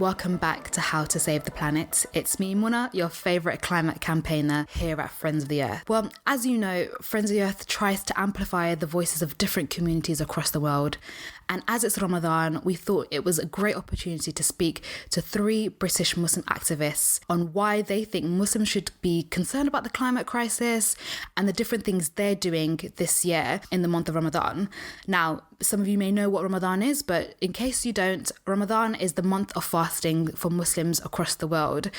welcome back to How to Save the Planet. It's me, Muna, your favourite climate campaigner here at Friends of the Earth. Well, as you know, Friends of the Earth tries to amplify the voices of different communities across the world. And as it's Ramadan, we thought it was a great opportunity to speak to 3 British Muslim activists on why they think Muslims should be concerned about the climate crisis and the different things they're doing this year in the month of Ramadan. Now, some of you may know what Ramadan is, but in case you don't, Ramadan is the month of fasting for Muslims across the world.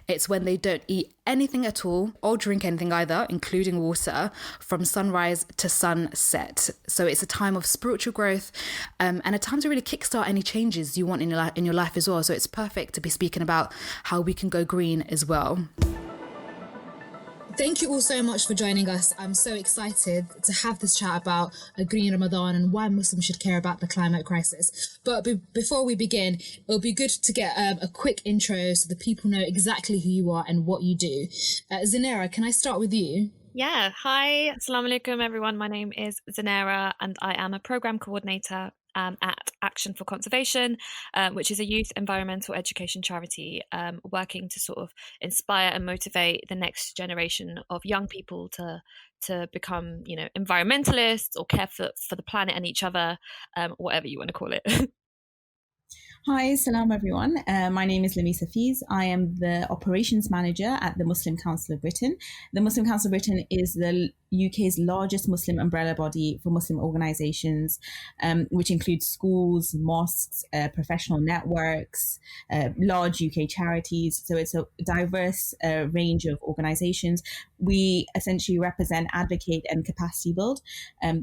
It's when they don't eat anything at all or drink anything either, including water, from sunrise to sunset. So it's a time of spiritual growth and a time to really kickstart any changes you want in your life as well. So it's perfect to be speaking about how we can go green as well. Thank you all so much for joining us. I'm so excited to have this chat about a green Ramadan and why Muslims should care about the climate crisis. But before we begin, it'll be good to get a quick intro so the people know exactly who you are and what you do. Zunaira, can I start with you? Yeah. Hi. Assalamu alaikum, everyone. My name is Zunaira and I am a program coordinator at Action for Conservation, which is a youth environmental education charity working to sort of inspire and motivate the next generation of young people to become, environmentalists or care for the planet and each other, whatever you want to call it. Hi, salam everyone. My name is Louisa Hafeez. I am the operations manager at the Muslim Council of Britain. The Muslim Council of Britain is the UK's largest Muslim umbrella body for Muslim organisations, which includes schools, mosques, professional networks, large UK charities. So it's a diverse range of organisations. We essentially represent, advocate and capacity build.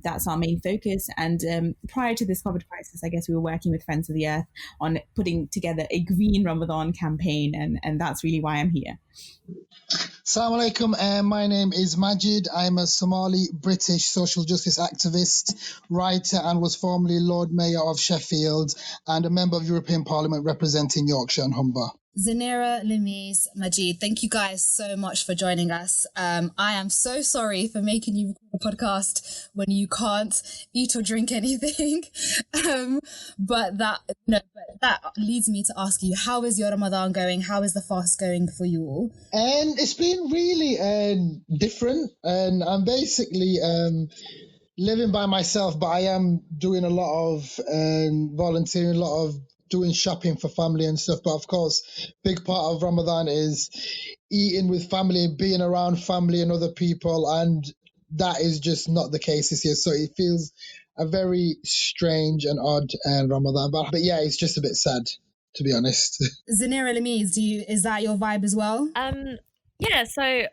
That's our main focus. And prior to this COVID crisis, I guess we were working with Friends of the Earth on putting together a green Ramadan campaign. And that's really why I'm here. Assalamu alaikum. My name is Majid. I'm a Somali British social justice activist, writer, and was formerly Lord Mayor of Sheffield and a member of European Parliament representing Yorkshire and Humber. Zunaira, Louisa, Majid, thank you guys so much for joining us. I am so sorry for making you record a podcast when you can't eat or drink anything. But that leads me to ask you, how is your Ramadan going? How is the fast going for you all? And it's been really different. And I'm basically living by myself, but I am doing a lot of volunteering, a lot of doing shopping for family and stuff. But of course, big part of Ramadan is eating with family, being around family and other people. And that is just not the case this year. So it feels a very strange and odd Ramadan. But yeah, it's just a bit sad, to be honest. Zunaira, Louisa, is that your vibe as well? Yeah, so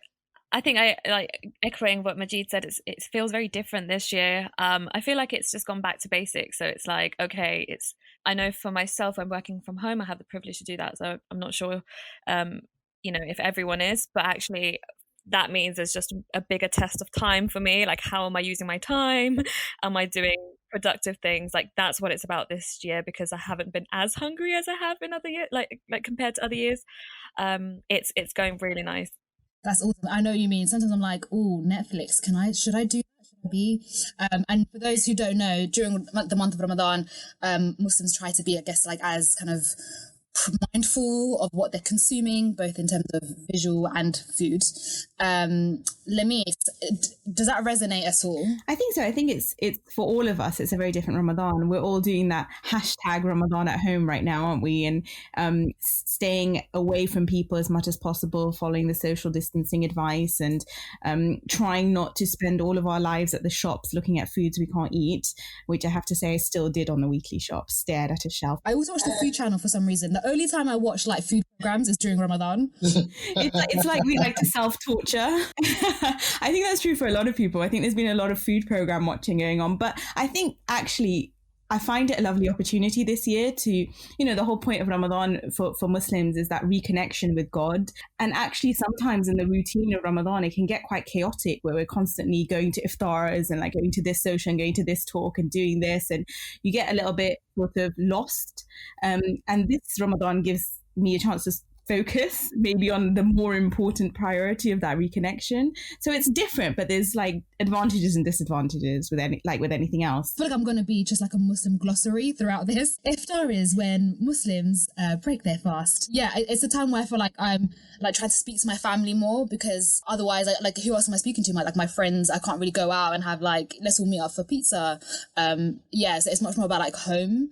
I think I like echoing what Majid said. It feels very different this year. I feel like it's just gone back to basics. So it's like, okay, I know for myself, I'm working from home. I have the privilege to do that. So I'm not sure, if everyone is, but actually that means there's just a bigger test of time for me. Like, how am I using my time? Am I doing productive things? Like, that's what it's about this year, because I haven't been as hungry as I have in other years, like compared to other years. It's going really nice. That's awesome. I know what you mean. Sometimes I'm like, oh, Netflix, should I do that? Should I be? And for those who don't know, during the month of Ramadan, Muslims try to be, I guess, like as kind of mindful of what they're consuming, both in terms of visual and food. Lemi, does that resonate at all? I think so. I think it's for all of us, it's a very different Ramadan. We're all doing that hashtag Ramadan at home right now, aren't we? And staying away from people as much as possible, following the social distancing advice, and trying not to spend all of our lives at the shops looking at foods we can't eat, which I have to say I still did on the weekly shop, stared at a shelf. I always watch the Food Channel for some reason. The only time I watch like food programs is during Ramadan. It's like we like to self-torture. I think that's true for a lot of people. I think there's been a lot of food program watching going on, but I think actually I find it a lovely opportunity this year to, the whole point of Ramadan for Muslims is that reconnection with God. And actually sometimes in the routine of Ramadan, it can get quite chaotic where we're constantly going to iftars and like going to this social and going to this talk and doing this. And you get a little bit sort of lost. And this Ramadan gives me a chance to focus maybe on the more important priority of that reconnection. So it's different, but there's like advantages and disadvantages with anything else. I feel like I'm going to be just like a Muslim glossary throughout this. Iftar is when Muslims break their fast. Yeah, it's a time where I feel like I'm like trying to speak to my family more, because otherwise, like, who else am I speaking to? Like my friends, I can't really go out and have like, let's all meet up for pizza. Yeah, so it's much more about like home,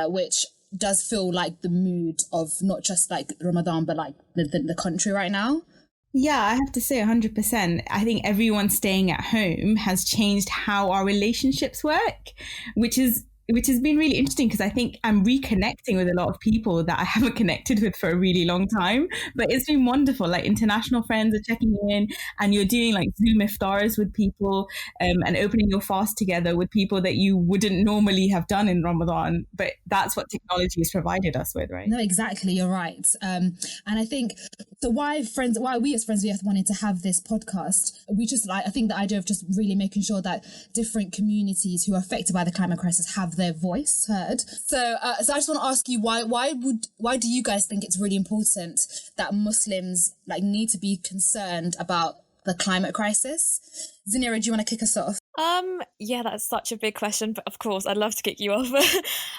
which does feel like the mood of not just like Ramadan, but like the country right now. Yeah, I have to say 100%. I think everyone staying at home has changed how our relationships work, which has been really interesting, because I think I'm reconnecting with a lot of people that I haven't connected with for a really long time. But it's been wonderful. Like international friends are checking in, and you're doing like Zoom iftars with people, and opening your fast together with people that you wouldn't normally have done in Ramadan. But that's what technology has provided us with, right? No, exactly. You're right. And I think so. Why we as Friends of the Earth wanted to have this podcast? We just like, I think the idea of just really making sure that different communities who are affected by the climate crisis have their voice heard. So I just want to ask you, why do you guys think it's really important that Muslims like need to be concerned about the climate crisis? Zunaira, do you want to kick us off? Yeah, that's such a big question, but of course I'd love to kick you off.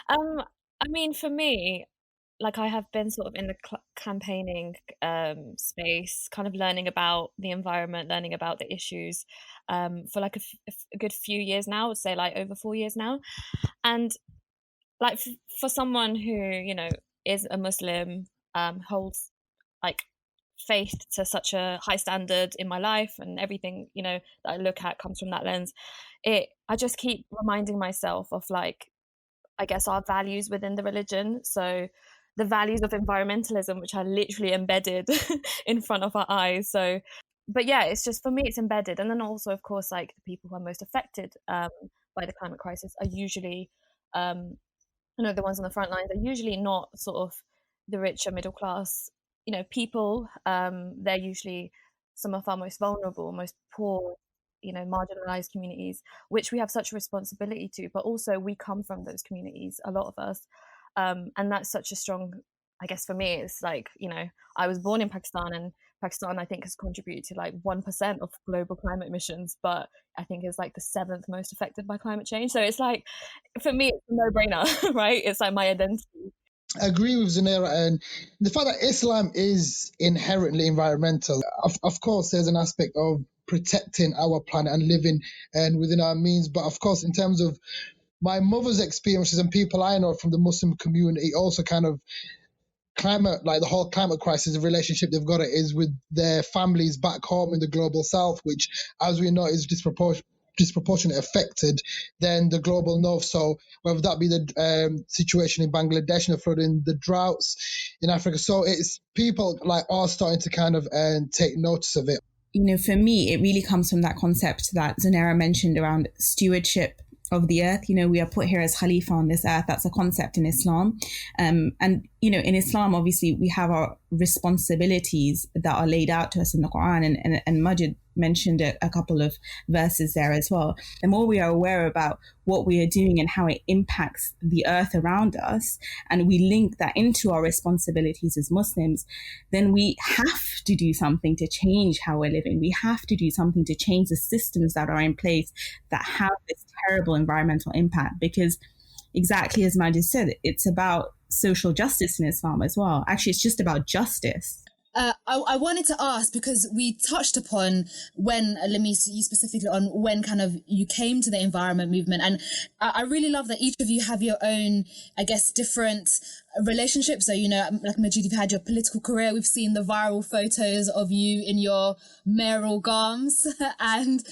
I mean, for me, like I have been sort of in the campaigning space, kind of learning about the environment, learning about the issues for like a good few years now. I would say like over 4 years now. And like for someone who, you know, is a Muslim, holds like faith to such a high standard in my life, and everything, you know, that I look at comes from that lens. I just keep reminding myself of like, I guess, our values within the religion. So the values of environmentalism, which are literally embedded in front of our eyes. So, but yeah, it's just, for me, it's embedded. And then also, of course, like the people who are most affected by the climate crisis are usually, you know, the ones on the front lines are usually not sort of the richer middle class, you know, people. They're usually some of our most vulnerable, most poor, you know, marginalized communities, which we have such a responsibility to, but also we come from those communities, a lot of us. And that's such a strong, I guess for me, it's like, you know, I was born in Pakistan, and Pakistan, I think, has contributed to like 1% of global climate emissions, but I think is like the 7th most affected by climate change. So it's like, for me, it's a no-brainer, right? It's like my identity. I agree with Zunaira, and the fact that Islam is inherently environmental. Of course, there's an aspect of protecting our planet and living and within our means, but of course, in terms of my mother's experiences and people I know from the Muslim community, also kind of climate, like the whole climate crisis, the relationship they've got it is with their families back home in the global south, which, as we know, is disproportionately affected than the global north. So whether that be the situation in Bangladesh and the flooding, the droughts in Africa. So it's people like are starting to kind of take notice of it. You know, for me, it really comes from that concept that Zunaira mentioned around stewardship of the earth. You know, we are put here as Khalifa on this earth. That's a concept in Islam. And, you know, in Islam, obviously, we have our responsibilities that are laid out to us in the Quran, and Majid mentioned a couple of verses there as well. The more we are aware about what we are doing and how it impacts the earth around us, and we link that into our responsibilities as Muslims, then we have to do something to change how we're living. We have to do something to change the systems that are in place that have this terrible environmental impact, because exactly as Majid said, it's about social justice in Islam as well. Actually, it's just about justice. I wanted to ask, because we touched upon when, Lamisa, you specifically, on when kind of you came to the environment movement. And I really love that each of you have your own, I guess, different relationships. So, you know, like Majid, you've had your political career. We've seen the viral photos of you in your mayoral gowns and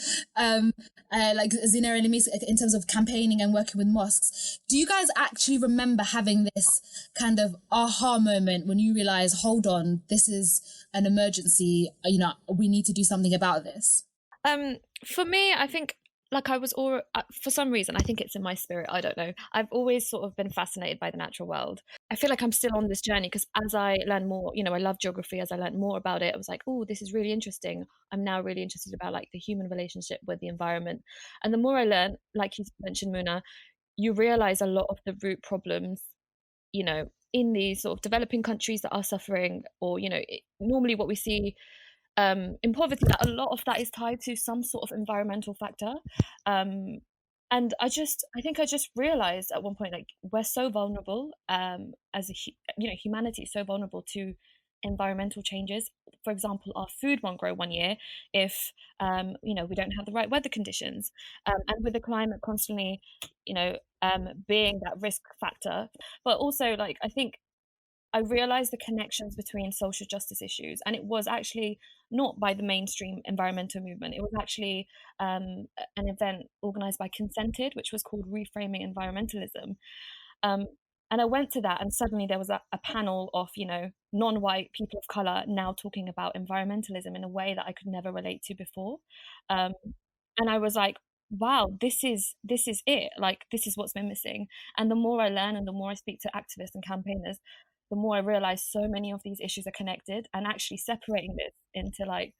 like Zunaira and Lamisa, in terms of campaigning and working with mosques. Do you guys actually remember having this kind of aha moment when you realize, hold on, this is an emergency, you know, we need to do something about this? For me, I think, like, I was all, for some reason, I think it's in my spirit, I don't know, I've always sort of been fascinated by the natural world. I feel like I'm still on this journey, because as I learn more, you know, I love geography. As I learned more about it, I was like, oh, this is really interesting. I'm now really interested about like the human relationship with the environment. And the more I learn, like you mentioned, Muna, you realize a lot of the root problems, you know, in these sort of developing countries that are suffering, or, normally what we see in poverty, that a lot of that is tied to some sort of environmental factor. And I think I just realized at one point, like, we're so vulnerable as humanity is so vulnerable to environmental changes. For example, our food won't grow one year if we don't have the right weather conditions, and with the climate constantly being that risk factor. But also, like, I think I realized the connections between social justice issues, and it was actually not by the mainstream environmental movement. It was actually an event organized by Consented, which was called Reframing Environmentalism. And I went to that, and suddenly there was a panel of, non-white people of color now talking about environmentalism in a way that I could never relate to before. And I was like, wow, this is it. Like, this is what's been missing. And the more I learn and the more I speak to activists and campaigners, the more I realize so many of these issues are connected, and actually separating this into like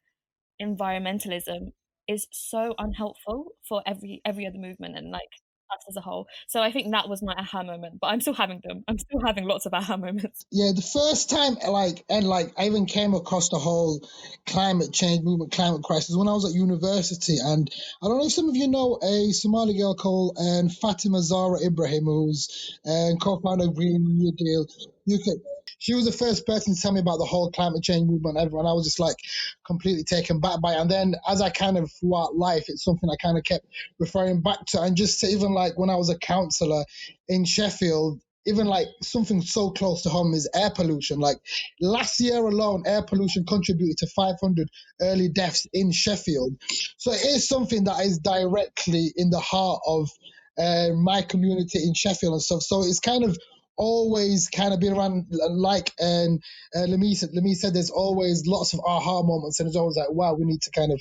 environmentalism is so unhelpful for every other movement and like us as a whole. So I think that was my aha moment, but I'm still having them. I'm still having lots of aha moments. Yeah, the first time, I even came across the whole climate change movement, climate crisis, when I was at university. And I don't know if some of you know a Somali girl called Fatima Zahra Ibrahim, who's co-founder of Green New Deal UK. She was the first person to tell me about the whole climate change movement ever, and I was just like completely taken back by it. And then as I kind of throughout life, it's something I kind of kept referring back to. And just to even like when I was a counsellor in Sheffield, even like something so close to home is air pollution. Like last year alone, air pollution contributed to 500 early deaths in Sheffield. So it is something that is directly in the heart of my community in Sheffield and stuff. So it's kind of always kind of been around, like Lemie said, there's always lots of aha moments, and it's always like, wow, we need to kind of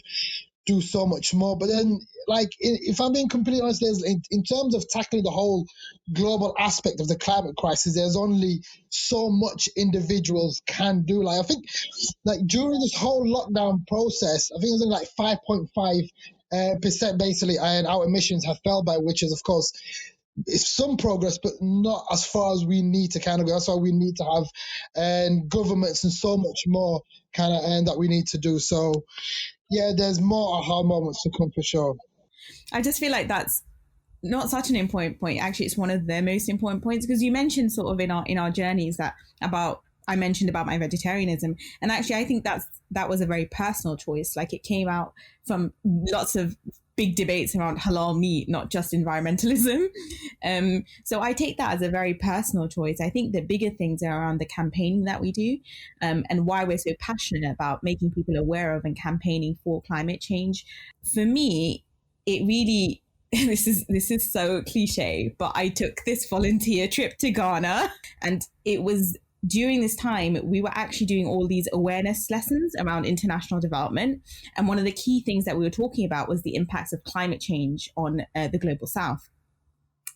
do so much more. But then, like, if I'm being completely honest, in terms of tackling the whole global aspect of the climate crisis, there's only so much individuals can do. Like, I think, like, during this whole lockdown process, I think it was like 5.5% basically, and our emissions have fell by, which is, of course, it's some progress, but not as far as we need to kind of go. That's why we need to have governments and so much more kind of that we need to do. So, yeah, there's more aha moments to come for sure. I just feel like that's not such an important point. Actually, it's one of the most important points, because you mentioned sort of in our journeys I mentioned about my vegetarianism, and actually I think that was a very personal choice. Like, it came out from lots of big debates around halal meat, not just environmentalism. So I take that as a very personal choice. I think the bigger things are around the campaigning that we do, and why we're so passionate about making people aware of and campaigning for climate change. For me, it really, this is so cliche, but I took this volunteer trip to Ghana, and it was during this time, we were actually doing all these awareness lessons around international development. And one of the key things that we were talking about was the impacts of climate change on the global south.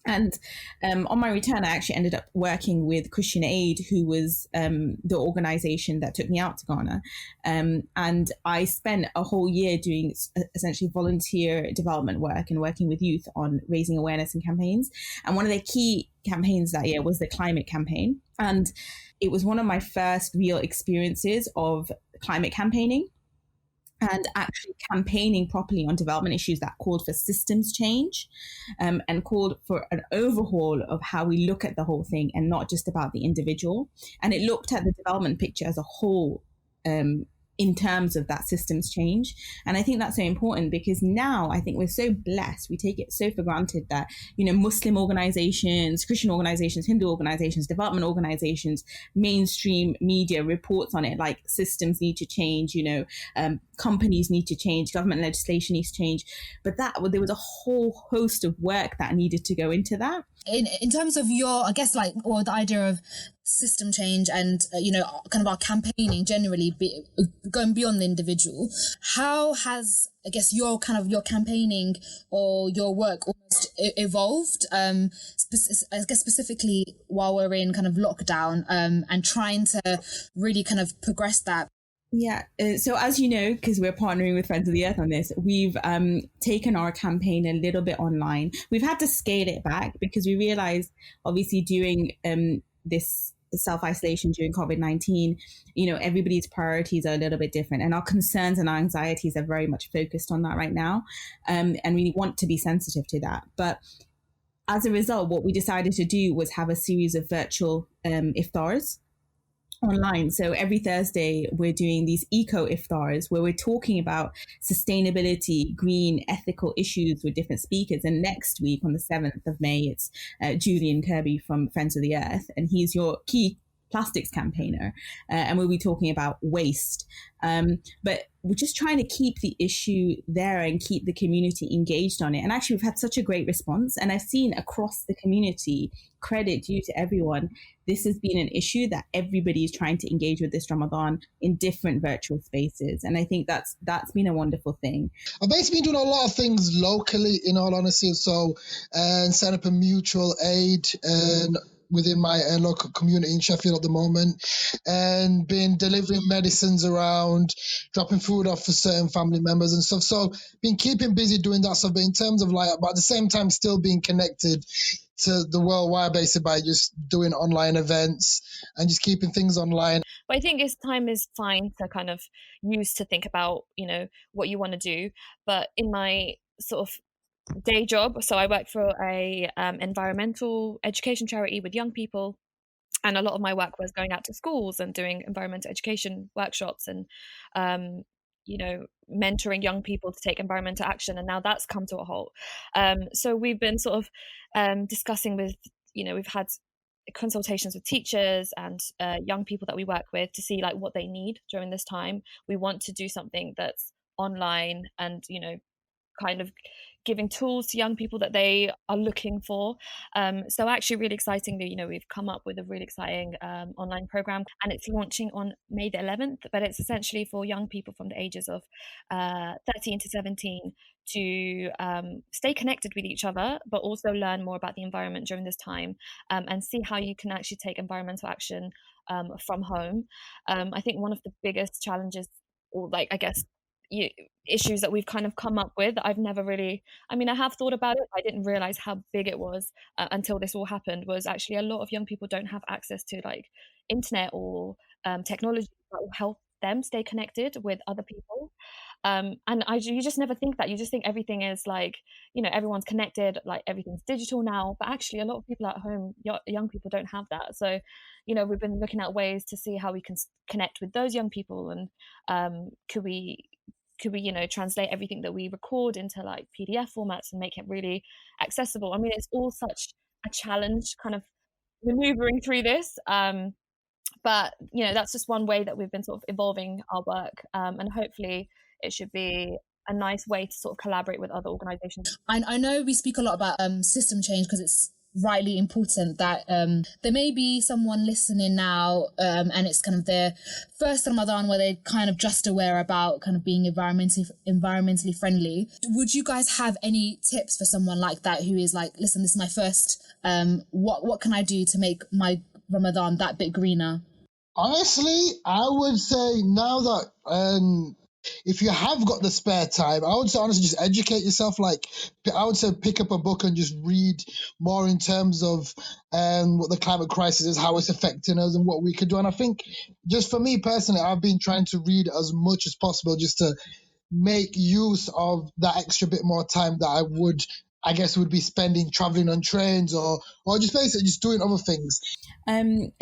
And on my return, I actually ended up working with Christian Aid, who was the organization that took me out to Ghana. And I spent a whole year doing essentially volunteer development work and working with youth on raising awareness and campaigns. And one of the key campaigns that year was the climate campaign. And it was one of my first real experiences of climate campaigning and actually campaigning properly on development issues that called for systems change, and called for an overhaul of how we look at the whole thing and not just about the individual. And it looked at the development picture as a whole, in terms of that systems change. And I think that's so important, because now I think we're so blessed. We take it so for granted that, Muslim organizations, Christian organizations, Hindu organizations, development organizations, mainstream media reports on it, like systems need to change, companies need to change, government legislation needs to change. But there was a whole host of work that needed to go into that. In terms of your, I guess, like, or the idea of system change and, kind of our campaigning generally going beyond the individual, how has, I guess, your campaigning or your work almost evolved, I guess specifically while we're in kind of lockdown, and trying to really kind of progress that? Yeah. So as you know, because we're partnering with Friends of the Earth on this, we've taken our campaign a little bit online. We've had to scale it back because we realized, obviously, during this self-isolation during COVID-19, everybody's priorities are a little bit different, and our concerns and our anxieties are very much focused on that right now. And we want to be sensitive to that. But as a result, what we decided to do was have a series of virtual iftars online. So every Thursday, we're doing these eco iftars where we're talking about sustainability, green, ethical issues with different speakers. And next week, on the 7th of May, it's Julian Kirby from Friends of the Earth, and he's your key plastics campaigner, and we'll be talking about waste. But we're just trying to keep the issue there and keep the community engaged on it. And actually, we've had such a great response. And I've seen across the community, credit due to everyone, this has been an issue that everybody is trying to engage with this Ramadan in different virtual spaces. And I think that's been a wonderful thing. I've basically been doing a lot of things locally, in all honesty. So, set up a mutual aid and within my local community in Sheffield at the moment, and been delivering medicines around, dropping food off for certain family members and stuff. So been keeping busy doing that stuff, but in terms of but at the same time still being connected to the worldwide basis by just doing online events and just keeping things online. But I think time is fine to kind of use to think about, what you want to do. But in my sort of day job, so I work for a environmental education charity with young people, and a lot of my work was going out to schools and doing environmental education workshops and mentoring young people to take environmental action, and now that's come to a halt. So we've been sort of discussing with, we've had consultations with teachers and young people that we work with to see what they need during this time. We want to do something that's online and kind of giving tools to young people that they are looking for. So actually really excitingly, we've come up with a really exciting online program, and it's launching on May the 11th, but it's essentially for young people from the ages of 13 to 17 to stay connected with each other, but also learn more about the environment during this time, and see how you can actually take environmental action from home. I think one of the biggest challenges, or I guess issues that we've kind of come up with, I've never really, I have thought about it, I didn't realize how big it was until this all happened, was actually a lot of young people don't have access to internet or technology that will help them stay connected with other people. And you just never think that. You just think everything is everyone's connected, everything's digital now, but actually a lot of people at home, young people, don't have that. So we've been looking at ways to see how we can connect with those young people, and could we translate everything that we record into PDF formats and make it really accessible. It's all such a challenge kind of maneuvering through this, but that's just one way that we've been sort of evolving our work, and hopefully it should be a nice way to sort of collaborate with other organizations. I know we speak a lot about system change because it's rightly important that there may be someone listening now, and it's kind of their first Ramadan where they're kind of just aware about kind of being environmentally friendly. Would you guys have any tips for someone like that who is listen, this is my first, what can I do to make my Ramadan that bit greener? Honestly, I would say now that if you have got the spare time, I would say honestly just educate yourself. I would say pick up a book and just read more in terms of what the climate crisis is, how it's affecting us, and what we could do. And I think just for me personally, I've been trying to read as much as possible just to make use of that extra bit more time that I guess would be spending traveling on trains or just basically just doing other things.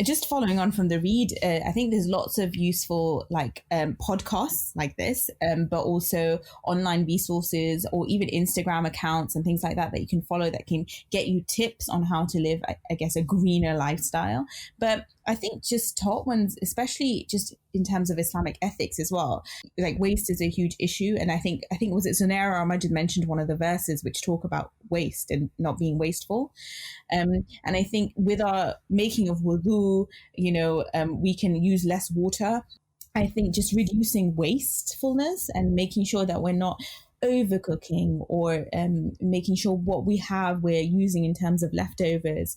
Just following on from the read, I think there's lots of useful podcasts like this, but also online resources or even Instagram accounts and things like that you can follow that can get you tips on how to live, I guess, a greener lifestyle. But I think just top ones, especially just in terms of Islamic ethics as well, waste is a huge issue. And I think was it Zunaira or Majid mentioned one of the verses which talk about waste and not being wasteful. And I think with our making of wudu, we can use less water. I think just reducing wastefulness and making sure that we're not overcooking or making sure what we have we're using in terms of leftovers,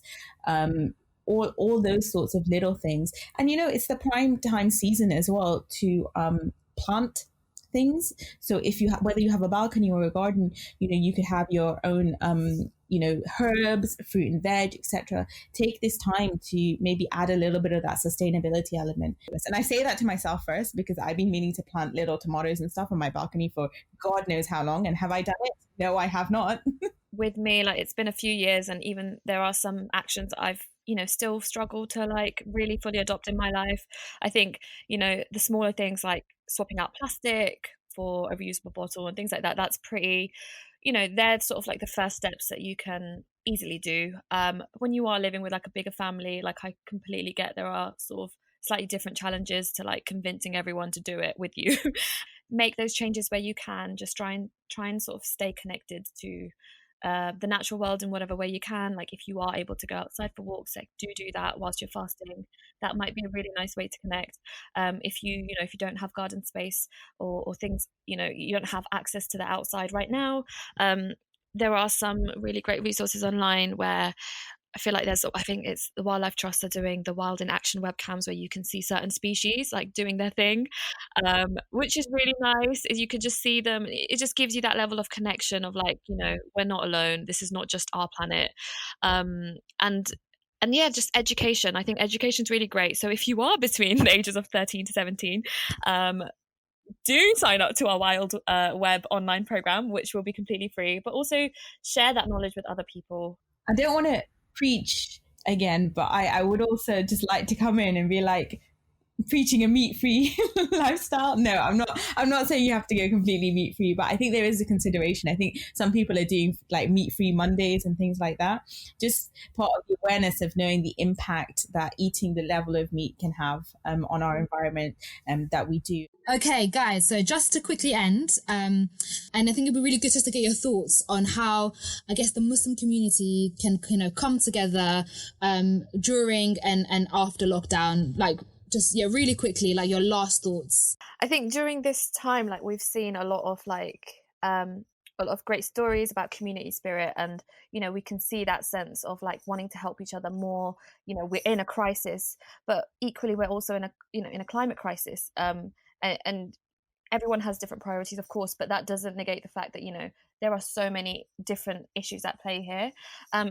all those sorts of little things. And it's the prime time season as well to plant things. So if you whether you have a balcony or a garden, you could have your own herbs, fruit and veg, etc. Take this time to maybe add a little bit of that sustainability element. And I say that to myself first, because I've been meaning to plant little tomatoes and stuff on my balcony for God knows how long. And have I done it? No, I have not. With me, like, it's been a few years, and even there are some actions I've still struggle to like really fully adopt in my life. I think the smaller things like swapping out plastic for a reusable bottle and things like that, that's pretty, they're sort of like the first steps that you can easily do. When you are living with like a bigger family, like, I completely get there are sort of slightly different challenges to like convincing everyone to do it with you. Make those changes where you can. Just try and sort of stay connected to the natural world in whatever way you can. Like, if you are able to go outside for walks, like, do that whilst you're fasting. That might be a really nice way to connect. If you don't have garden space or things, you don't have access to the outside right now, there are some really great resources online where I feel like I think it's the Wildlife Trust are doing the Wild in Action webcams, where you can see certain species like doing their thing, which is really nice. Is you can just see them. It just gives you that level of connection of like, we're not alone. This is not just our planet. And yeah, just education. I think education is really great. So if you are between the ages of 13 to 17, do sign up to our Wild Web online program, which will be completely free, but also share that knowledge with other people. I don't want to preach again, but I would also just like to come in and be like, preaching a meat-free lifestyle. No, I'm not saying you have to go completely meat-free, but I think there is a consideration. I think some people are doing like meat-free Mondays and things like that. Just part of the awareness of knowing the impact that eating the level of meat can have on our environment that we do. Okay, guys, so just to quickly end, and I think it'd be really good just to get your thoughts on how, I guess, the Muslim community can, come together during and after lockdown, like, just, really quickly, like, your last thoughts. I think during this time, like, we've seen a lot of great stories about community spirit, and we can see that sense of like wanting to help each other more. We're in a crisis, but equally we're also in a climate crisis, and everyone has different priorities, of course, but that doesn't negate the fact that there are so many different issues at play here.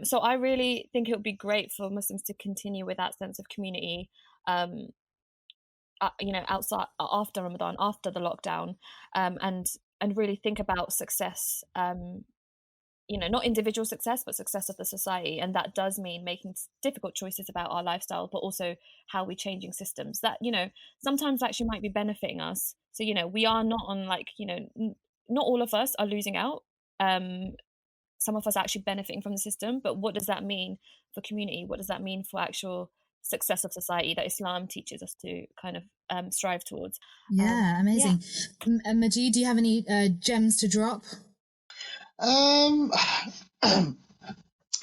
So I really think it would be great for Muslims to continue with that sense of community, outside, after Ramadan, after the lockdown, and really think about success, not individual success, but success of the society. And that does mean making difficult choices about our lifestyle, but also how we're changing systems that, sometimes actually might be benefiting us. So, we are not on like, not all of us are losing out. Some of us are actually benefiting from the system, but what does that mean for community? What does that mean for actual success of society that Islam teaches us to kind of strive towards? Yeah, amazing. Yeah. Majid, do you have any gems to drop? I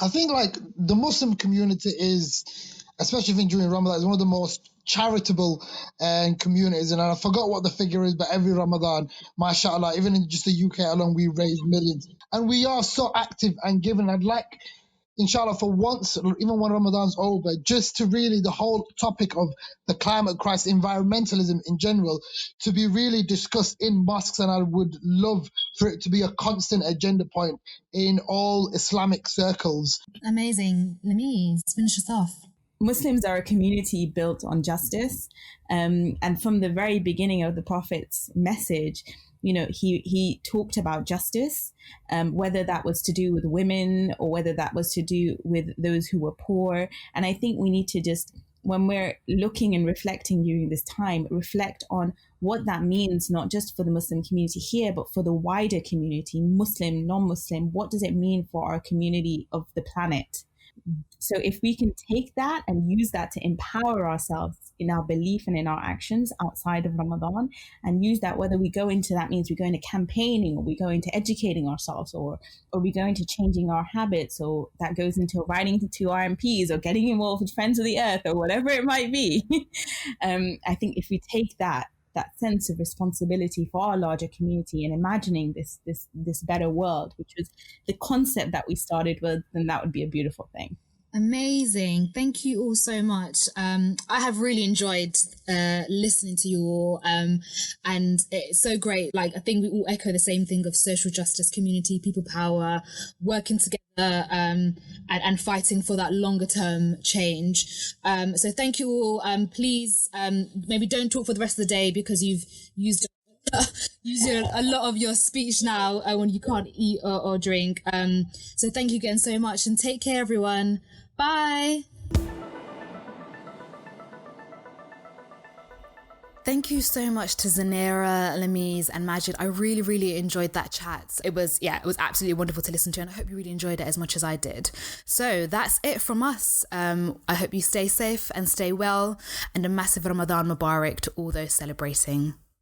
think like the Muslim community is, especially during Ramadan, is one of the most charitable communities, and I forgot what the figure is, but every Ramadan, mashallah, even in just the UK alone, we raise millions, and we are so active and giving. I'd like, inshallah, for once, even when Ramadan's over, just to really the whole topic of the climate crisis, environmentalism in general, to be really discussed in mosques, and I would love for it to be a constant agenda point in all Islamic circles. Amazing. Let me finish us off. Muslims are a community built on justice, and from the very beginning of the Prophet's message, he talked about justice, whether that was to do with women or whether that was to do with those who were poor. And I think we need to just, when we're looking and reflecting during this time, reflect on what that means, not just for the Muslim community here, but for the wider community, Muslim, non-Muslim. What does it mean for our community of the planet? So if we can take that and use that to empower ourselves in our belief and in our actions outside of Ramadan, and use that, whether we go into, that means we go into campaigning, or we go into educating ourselves, or we go into changing our habits, or that goes into writing to our MPs, or getting involved with Friends of the Earth, or whatever it might be. I think if we take that sense of responsibility for our larger community and imagining this better world, which was the concept that we started with, then that would be a beautiful thing. Amazing. Thank you all so much. I have really enjoyed listening to you all. And it's so great. Like, I think we all echo the same thing of social justice, community, people power, working together, and fighting for that longer term change. So thank you all. Please, maybe don't talk for the rest of the day because you've used a lot of your speech now when you can't eat or drink. So thank you again so much, and take care, everyone. Bye. Thank you so much to Zunaira, Louisa, and Majid. I really, really enjoyed that chat. It was absolutely wonderful to listen to, and I hope you really enjoyed it as much as I did. So that's it from us. I hope you stay safe and stay well, and a massive Ramadan Mubarak to all those celebrating.